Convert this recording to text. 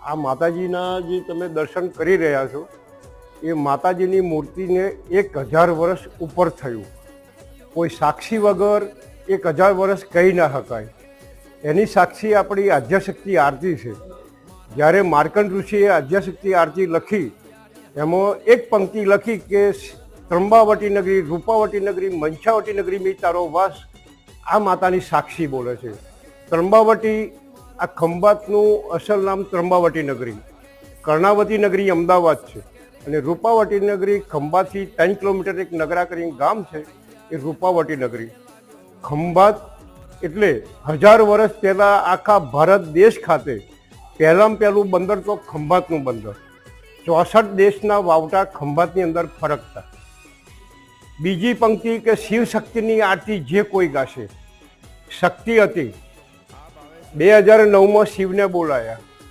આ માતાજીના જે તમે દર્શન કરી રહ્યા છો એ માતાજીની મૂર્તિને 1000 વર્ષ ઉપર થયું. કોઈ સાક્ષી વગર 1000 વર્ષ કહી ના શકાય. એની સાક્ષી આપણી આદ્યશક્તિ આરતી છે. જ્યારે માર્કંડ ઋષિએ આદ્યશક્તિ આરતી લખી એમાં એક પંક્તિ લખી કે ત્રંબાવટી નગરી, રૂપાવટી નગરી, મંછાવટી નગરી મેં તારો વાસ. આ માતાની સાક્ષી બોલે છે. ત્રંબાવટી આ ખંભાતનું અસલ નામ ત્રંબાવટી નગરી, કર્ણાવતી નગરી અમદાવાદ છે અને રૂપાવટી નગરી ખંભાતથી 3 કિલોમીટર એક નગરા કરીને ગામ છે એ રૂપાવટી નગરી. ખંભાત એટલે 1000 વર્ષ પહેલાં આખા ભારત દેશ ખાતે પહેલું બંદર તો ખંભાતનું બંદર. 64 દેશના વાવટા ખંભાતની અંદર ફરકતા. બીજી પંક્તિ કે શિવ શક્તિની આરતી જે કોઈ ગાશે, શક્તિ હતી. 2009માં શિવને બોલાયા.